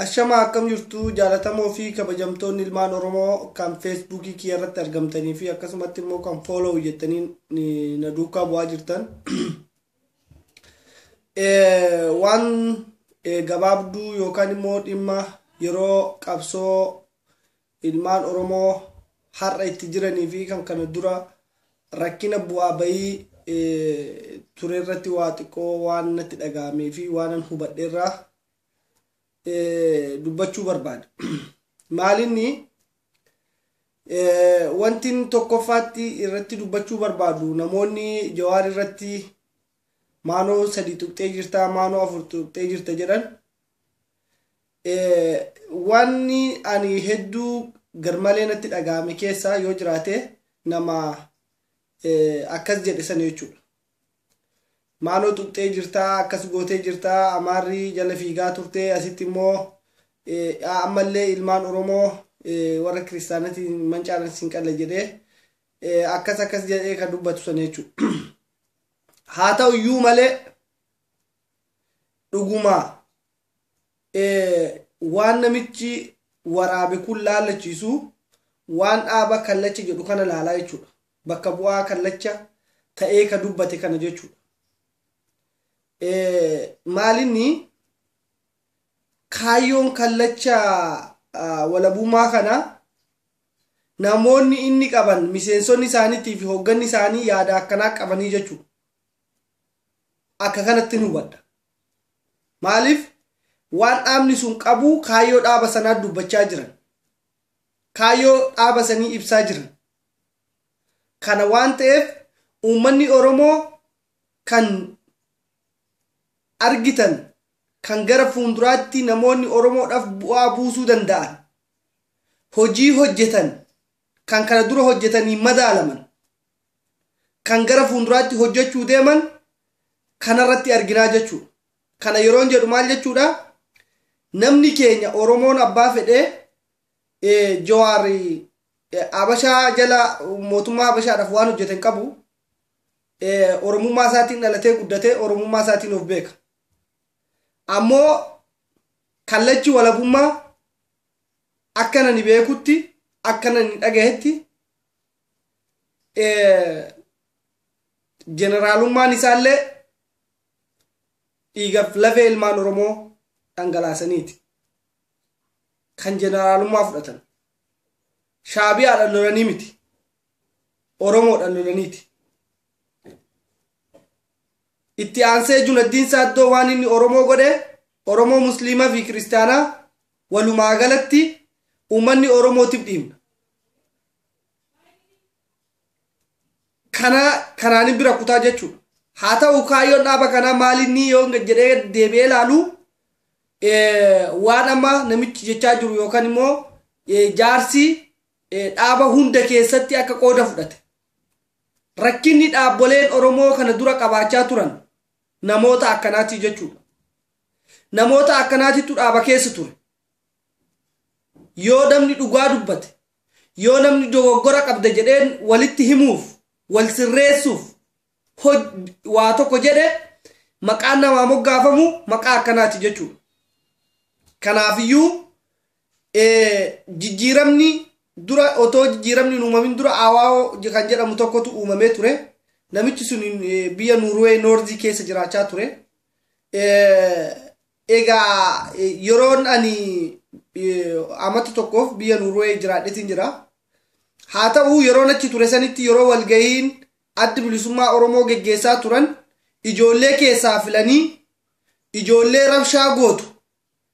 Ashama akkam jirtu jaalatamoo fi kabajamtoonni ilmaan Oromoo kan Facebookii kiyyarratti argamtanii fi akkasumatti immoo kan follow jettanii na duukaa bu'aa jirtan. Waan gabaabduu yookaan immoo dhimma yeroo qabsoo ilmaan Oromoo har'a itti jiranii fi kan kana dura rakkina bu'aa bayii ture irratti waa xiqqoo waan natti dhagahamee fi waan hubadheerraa dubbachuu barbaada. Maalinni wanti tokkoffaatti irratti dubbachuu barbaadu namoonni Jawaar irratti maanoo 3 tuqxee jirta maanoo 4 tuqxee jirta jedhan wanni ani hedduu garmalee natti dhagahame keessaa yoo jiraate nama akkas jedhe sana jechuudha. Maanoo tuqxee jirta akkas gootee jirta amaarri jala fiigaa turte asitti immoo ammallee ilmaan Oromoo warra kiristaanati mancaanan sin qalla jedhee akkas jedhee kan dubbatu sana jechuudha. Haa ta'u iyyuu malee dhuguma waan namichi waraabe kun laallachiisu waan dhaaba kallacha jedhu kana laalaa jechuudha. Bakka bu'aa kallacha ta'ee ka dubbate kana jechuudha. Maalinni kaayyoon kallacha walabummaa kana namoonni inni qaban miseensonni isaaniitii fi hoogganni isaanii yaada akkanaa qabanii jechuudha. Akka kanatti nu hubadha. Maaliif waan dhaabni sun qabu kaayyoo dhaaba sanaa dubbachaa jiran. Kaayyoo dhaaba sanii ibsaa jiran. Kana waan ta'eef uummanni Oromoo kan argitan kan gara fuulduraatti namoonni Oromoodhaaf bu'aa buusuu danda'an hojii hojjetan kan kana dura hojjetanii madaalaman kan gara fuulduraatti hojjechuu deeman kanarratti arginaa jechuudha. Kana yeroon jedhu maal jechuudha? Namni keenya Oromoon abbaa fedhee Jawaar Habashaa jala mootummaa Habashaadhaaf waan hojjeten qabu Oromummaa isaatiin dhalatee guddatee Oromummaa isaatiin of beeka. Ammoo kallachi walabummaa akkana ni beekutti akkana ni dhagahetti generaalummaan isaallee dhiigaaf lafee ilmaan Oromoo dhangalaasaniiti. Kan generaalummaa fudhatan Shaabiyaadhaan lolanii miti Oromoodhaan lolaniiti. Itti aansee Junaddiin Saaddoo waan inni Oromoo godhe Oromoo Musliimaa fi Kiristaanaa walumaa galatti uummanni Oromootiif dhiibna. Kanaan bira kutaa jechuudha. Haa ta'u kaayyoon dhaaba kanaa maalinni yoo jedhee deebi'ee ilaalu waan amma namichi jechaa jiru yookaan immoo jaarsi dhaaba hunda keessatti akka qooda fudhate. Rakkinni dhaabboleen Oromoo kana dura qabaachaa turan namoota akkanaati jechuudha. Namoota akkanaatitu dhaaba keessa ture. Yoo namni dhugaa dubbate, yoo namni dogoggora qabda jedheen walitti himuuf, wal sirreessuuf waa tokko jedhe maqaan namaa moggaafamu maqaa akkanaati jechuudha. Kanaafiyyuu jijjiiramni dura otoo jijjiiramni uumamin dura Awaawoo kan jedhamu tokkotu uumamee ture. Namichi sun biyya Norway Noorzii keessa jiraachaa ture. Egaa yeroon ani amata tokkoof biyya Norway jiraadhetiin jira. Haa ta'u yeroon achi ture sanitti yeroo walgahiin adda bilisummaa Oromoo geggeessaa turan ijoollee keessaa filanii ijoollee rabshaa gootu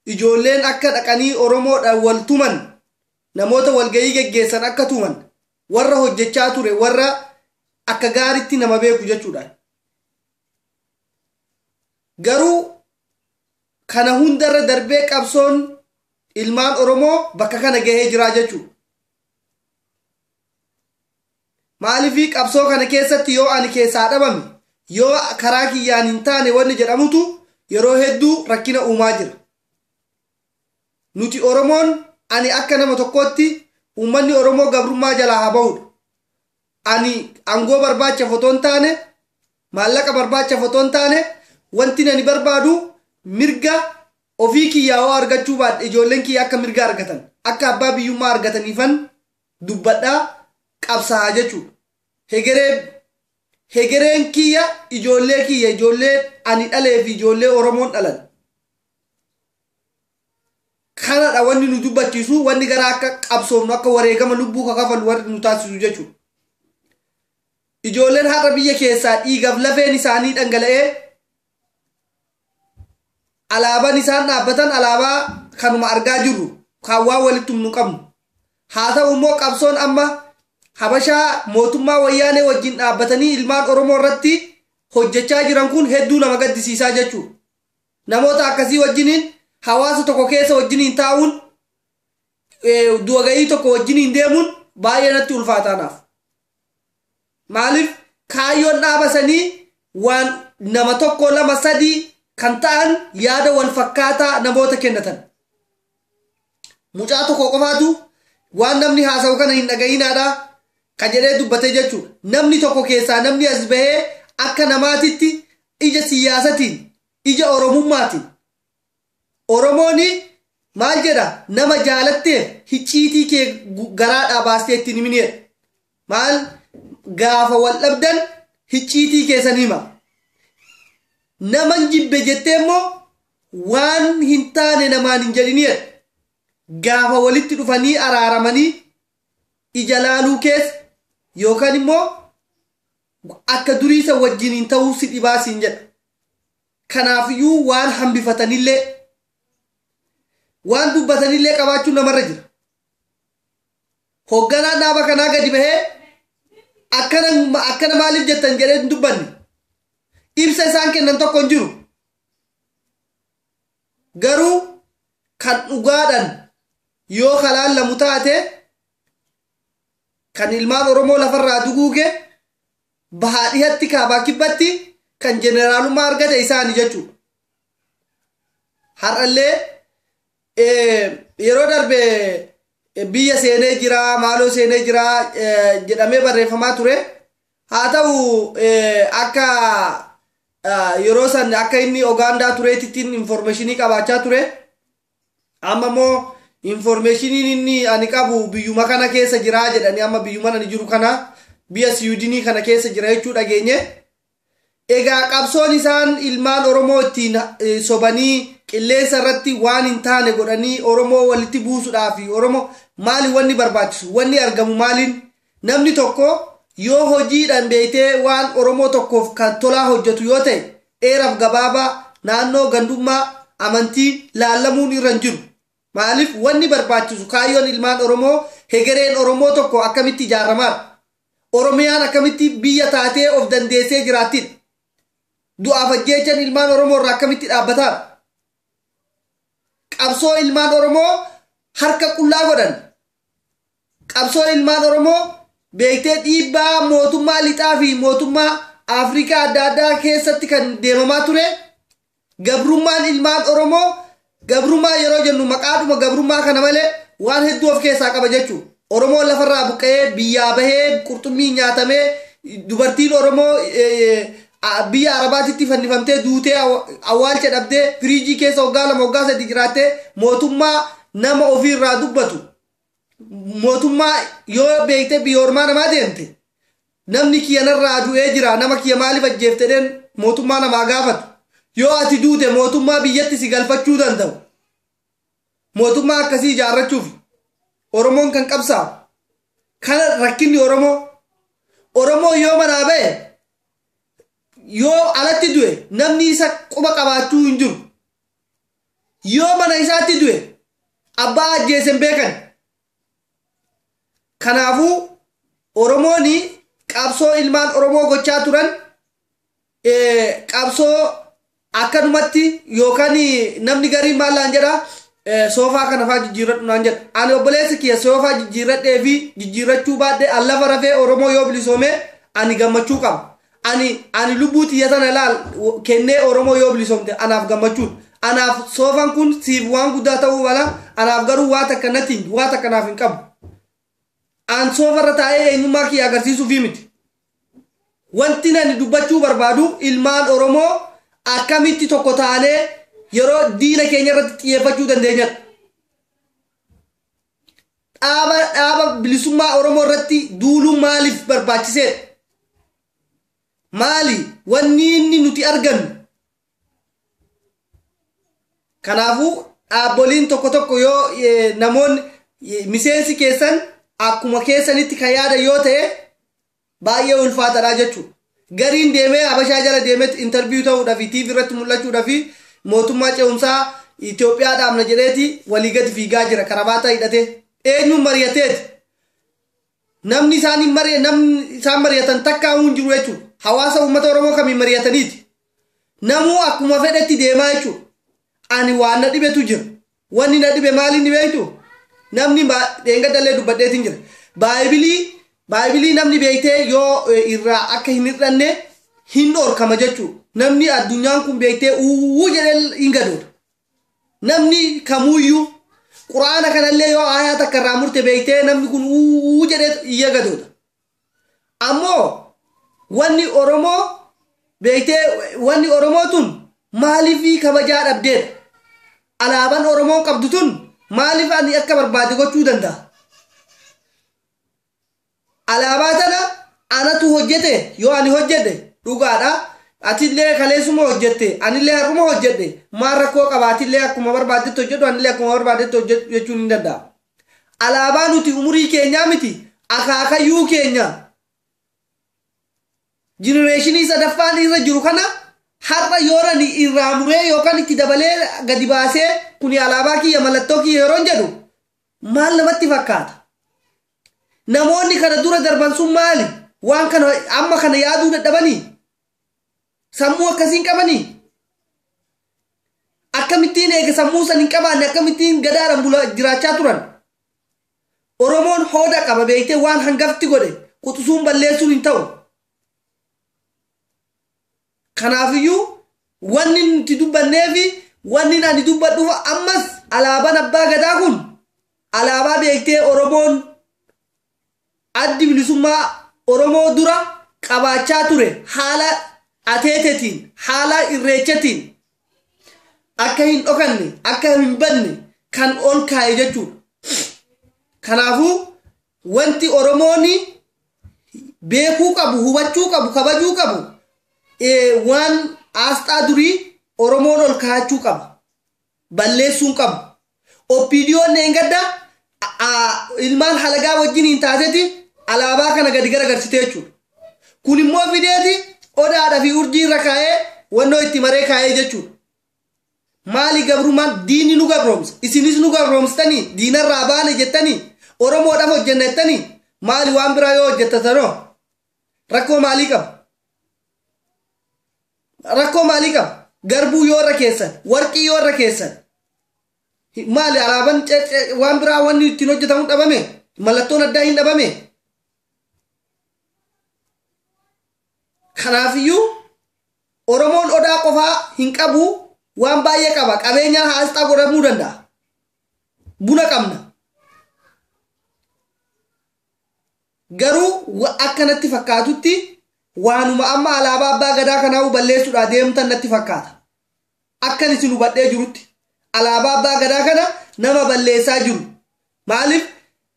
ijoolleen akka dhaqanii Oromoodhaan wal tuman namoota walgahii geggeessan akka tuman warra hojjechaa ture warra akka gaaritti nama beeku jechuudha. Garuu kana hundarra darbee qabsoon ilmaan Oromoo bakka kana gahee jira jechuudha. Maaliif qabsoo kana keessatti yoo ani keessaa dhabame yoo karaa kiyyaan hin taane wanni jedhamutu yeroo hedduu rakkina uumaa jira. Nuti Oromoon ani akka nama tokkotti uummanni Oromoo gabrummaa jalaa haa bahudha. Ani aangoo barbaacha fotoon taane maallaqa barbaacha fotoon taane wanti ani barbaadu mirga ofii kiyyaa argachuu baadhe ijoolleen kiyya akka mirga argatan akka abbaa biyyummaa argataniifan dubbadhaa qabsaa jechuudha. Hegereen kiyya ijoollee ani dhalee fi ijoollee Oromoon dhalan. Kanadha wanni nu dubbachiisu wanni gara akka qabsoomnu akka wareegama lubbuu kakafalu warri nu taasisu jechuudha. Ijoolleen har'a biyya keessaa dhiigaaf lafeen isaanii dhangala'ee alaabaan isaan dhaabbatan alaabaa kanuma argaa jirru kan waa walitti nu qabnu. Haa ta'u immoo qabsoon amma Habashaa mootummaa wayyaanee wajjin dhaabbatanii ilmaan Oromoo irratti hojjechaa jiran kun hedduu nama gaddisiisaa jechuudha. Namoota akkasii wajjiniin hawaasa tokko keessa wajjiniin taa'uun du'a ga'ii tokko wajjiniin deemuun baay'ee natti ulfaataanaaf. Maaliif kaayyoon dhaabasanii waan nama tokko lama sadii kan ta'an yaada wal fakkaataa namoota kennatan. Mucaa tokko qofaatu waan namni haasa'u kana hin dhaga'inaadha kan jedhee dubbatee jechuudha. Namni tokko keessaa namni as bahee akka namaatitti ija siyaasatiin ija oromummaatiin Oromooni maal jedha nama jaalattee hicciitii kee garaadhaa baastee ittiin himiniidha. Maal gaafa wal dhabdan hicciitii keessan hima. Naman jibbe jettee immoo waan hin taane namaan hin jedhiniidha. Gaafa walitti dhufanii araaramanii ija laaluu keessa yookaan immoo akka duriisa wajjiniin ta'uu si dhibaasiin jedha. Kanaafiyyuu waan hambifatanillee waan dubbatanillee qabaachuun namarra jira. Hoogganaan dhaaba kanaa gadi bahee akkana maaliif jettan jedhee hin dubbanne. Ibsa isaan kennan tokko hin jiru. Garuu kan dhugaadhaan yoo kalaallamu taate kan ilmaan Oromoo lafarraa duguuge bahaa dhihatti kaabaa kibbatti kan jeneraalummaa argate isaani jechuudha. Har'allee yeroo darbe biyya seenee jira maaloo seenee jira jedhamee barreeffamaa ture. Haa ta'u akka yeroo san akka inni Ogaandaa tureetittiin informationii qabaachaa ture. Amma immoo informationiin inni ani qabu biyyuma kana keessa jira jedhanii amma biyyuma ani jiru kana biyya Swidinii kana keessa jira jechuu dhageenye. Egaa qabsoon isaan ilmaan Oromoo ittiin sobanii qilleensa irratti waan hin taane godhanii Oromoo walitti buusuudhaaf Oromoo maali wanni barbaachisu wanni argamu maaliin namni tokko yoo hojiidhaan beeytee waan Oromoo tokkoof kan tolaa hojjetu yoo ta'e dheeraaf gabaabaa naannoo gandummaa amantii laallamuun irra hin jiru. Maaliif wanni barbaachisu kaayyoon ilmaan Oromoo hegereen Oromoo tokko akkamitti ijaaramaadha. Oromiyaan akkamitti biyya taatee of dandeessee jiraattiin. Du'aaf ajjeechan ilmaan Oromoo irraa akkamitti dhaabbataadha. Qabsoo ilmaan Oromoo harka qullaa godhan. Qabsoo ilmaan Oromoo beektee dhiibbaa mootummaa lixaa fi mootummaa Afrikaa adda addaa keessatti kan deemamaa ture. Gabrummaan ilmaan Oromoo gabrummaa yeroo jennu maqaadhuma gabrummaa kana malee waan hedduu of keessaa qaba jechuudha. Oromoon lafarraa buqqa'ee biyyaa bahee qurxummii nyaatamee dubartiin Oromoo biyya Arabaatitti fannifamtee duutee awwaalcha dhabdee firiijii keessa waggaa 2 waggaa 3 jiraattee mootummaa nama ofiirraa dubbatu. Mootummaa yoo beektee biyya ormaa namaa deemte namni kiyyanarraa du'ee jira nama kiyya maaliif ajjeeftedheen mootummaa namaa gaafatu. Yoo ati duute mootummaa biyyatti si galfachuu danda'u. Mootummaa akkasii ijaarrachuuf Oromoon kan qabsaa'u. Kana rakkinni Oromoo yoo manaa ba'e yoo alatti du'e namni isa quba qabaachuu hin jiru. Yoo mana isaatti du'e abbaa ajjeesen beekan. Kanaafuu Oromooni qabsoo ilmaan Oromoo gochaa turan qabsoo akkanumatti yookaan namni gariin maallaan jedha soofaa kana faa jijjiirradhu naan jedha. Ani obboleessi kiyya soofaa jijjiirradhee fi jijjiirrachuu baadhee allafa rafee Oromoo yoo bilisoome ani gammachuu qaba. Ani lubbuu xiyya sana ilaal kennee Oromoo yoo bilisoomte anaaf gammachuudha. Anaaf soofaan kun siif waan guddaa ta'uu mala anaaf garuu waa takka natti waa takka naaf hin qabu. An soofarra taa'ee eenyummaa kiyya agarsiisuuf miti. Wanti ani dubbachuu barbaadu ilmaan Oromoo akkamitti tokko taanee yeroo diina keenya irratti xiyyeeffachuu dandeenya. Dhaaba bilisummaa Oromoo irratti duuluu maaliif barbaachisee? Maali wanni inni nuti argannu? Kanaafuu dhaaboliin tokko tokko yoo namoonni miseensi keessan akkuma keessanitti kan yaada yoo ta'e baay'ee ulfaataadha jechuudha. Gariin deemee Habashaa jala deemee interview ta'uudhaaf TV irratti mul'achuudhaaf mootummaa ce'umsaa Itoophiyaa dhaabna jedheeti walii gadi fiigaa jira karabaataa hidhatee. Eenyuun mari'ateeti? Namni isaan mari'atan takka hin jiru jechuudha. Hawaasa uummata Oromoo kamiin mari'ataniiti. Namuu akkuma fedhetti deemaa jechuudha. Ani waan na dhibetu jira. Wanni na dhibe maaliin dhibe jechuudha? Namni dheengadallee dubbadheetiin jira. Baayibilii namni beektee yoo irraa akka hin hir'anne hin dhorkama jechuudha. Namni addunyaan kun beektee uwwuu jedhee hin gadoodha. Namni kamuuyyuu Quraana kanallee yoo aayaa takka irraa murte beektee namni kun uwwuu jedhee iyya gadoodha. Ammoo wanni Oromoo beektee wanni Oromoo tun maaliif kabajaa dhabdeedha? Alaabaan Oromoon qabdu tun maaliif ani akka barbaade gochuu danda'a? Alaabaa tana anatu hojjete yoo ani hojjete dhugaadha. Atillee kaleessuma hojjette anillee har'uma hojjette maal rakkoo qabaatillee akkuma barbaadetti hojjetu anillee akkuma barbaadetti hojjetu jechuun hin danda'a. Alaabaa nuti umurii keenyaa miti akaakayyuu keenya genereeshinii sadaffaan irra jiru kana har'a yoorani irraa muree yookaan itti dabalee gadi baasee kuni alaabaa kiyya mallattoo kiyya yeroo jedhu maal namatti fakkaata? Namoonni kana dura darban sun maali? Waan kana amma kana yaaduu dadhabanii? Sammuu akkasiin qabanii? Akkamittiin eega sammuu san hin qabaanne akkamittiin gadaadhaan bula jiraachaa turan? Oromoon hooda qaba beektee waan hangafti godhe quxisuun balleessuun hin ta'u. Kanaafiyyuu wanni nuti dubbannee fi wanni ani dubbadhuuf ammas alaabaan abbaa gadaa kun alaabaa beektee Oromoon addi bilisummaa Oromoo dura qabaachaa ture haala ateetetiin haala irreechatiin akka hin dhokanne akka hin banne kan ol kaa'e jechuudha. Kanaafuu wanti Oromoon beekuu qabu hubachuu qabu kabajuu qabu waan asxaa durii Oromoon ol kaa'achuu qaba balleessuun qabu. Oppiidiyoon engadda ilmaan halagaa wajjin hin taateti alaabaa kana gadi garagalchite jechuudha. Kun immoo fideeti odaadhaa fi urjii irra kaa'ee wannoo itti maree kaa'ee jechuudha. Maali gabrumaan diinni nu gabroomsa isinis nu gabroomsitanii diinarraa baane jettanii Oromoodhaaf hojjenna jettanii maali waan biraa yoo hojjettatanoo rakkoo maalii qaba? Rakkoo maalii qaba? Garbuu yoo irra keessan warqii yoo irra keessan maali alaabaan waan biraa wanni ittiin hojjetamu dhabame mallattoon addaa hin dhabame. Kanaafiyyuu Oromoon odaa qofaa hin qabu waan baay'ee qaba. Qabeenyaan asxaa godhamuu danda'a. Buna qabna. Garuu akkanatti fakkaatutti waanuma amma alaabaa abbaa gadaa kanaa balleessuudhaa deemtan natti fakkaata. Akkan isin hubadhee jirutti alaabaa abbaa gadaa kana nama balleessaa jiru. Maaliif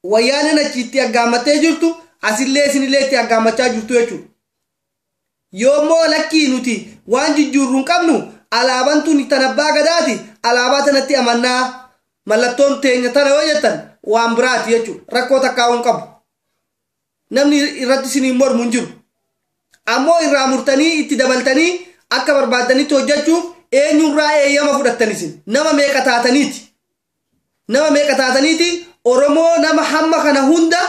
wayyaaneen achitti aggaammattee jirtu asillee isinillee itti aggaammachaa jirtu jechuudha. Yoommoo lakkii nuti waan jijjiirru hin qabnu alaabaan tun tan abbaa gadaati alaabaa tanatti amannaa mallattoon teenya tana yoo jettan waan biraati jechuudha. Rakkoo takkaa hin qabu. Namni irratti isiniin mormu hin jiru. Ammoo irraa murtanii itti dabaltanii akka barbaadanitti hojjechuuf eenyurraa eeyyama fudhattan isin nama meeqa taataniiti? Nama meeqa taataniiti? Oromoo nama hamma kana hunda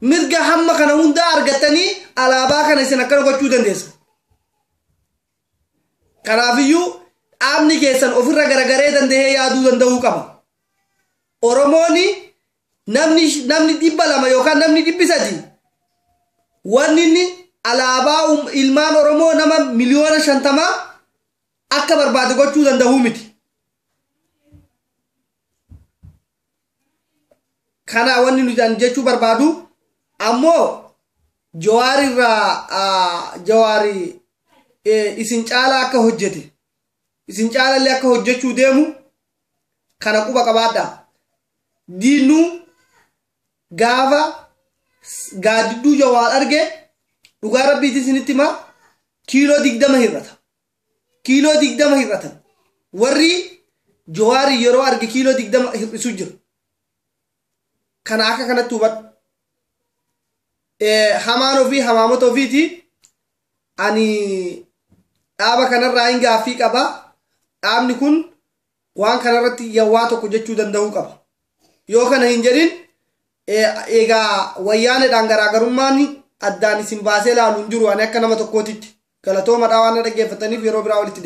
mirga hamma kana hunda argatanii alaabaa kana isin akkana gochuu dandeessu. Kanaafiyyuu dhaabni keessan ofirra garagaree danda'ee yaaduu danda'uu qaba. Oromooni namni 200 yookaan namni 300 wanni inni alaabaa ilmaan Oromoo nama miliyoona 50 akka barbaade gochuu danda'u miti. Kana wanni nuti jechuu barbaadu ammoo Jawaari isin caalaa akka hojjete isin caalallee akka hojjechuu deemu kana quba qabaadha. Diinnu gaafa gaadidduu Jawaar arge dhugaa rabbiiti isinitti ma kiiloo 20 hirrata. Kiiloo 20 hirratan. Warri Jawaar yeroo arge kiiloo 20 hir'isu jiru. Kana akka kanatti hubadhu. Hamaan ofii hamaamota ofiiti ani dhaaba kanarraa hin gaaffii qaba. Dhaabni kun waan kanarratti yawwaa tokko jechuu danda'uu qaba. Yoo kana hin jedhin egaa wayyaaneedhaan garaagarummaan addaan isin baasee ilaalu hin jiru. Ani akka nama tokkootitti galatooma dhaawaan dhaggeeffataniif yeroo biraa walitti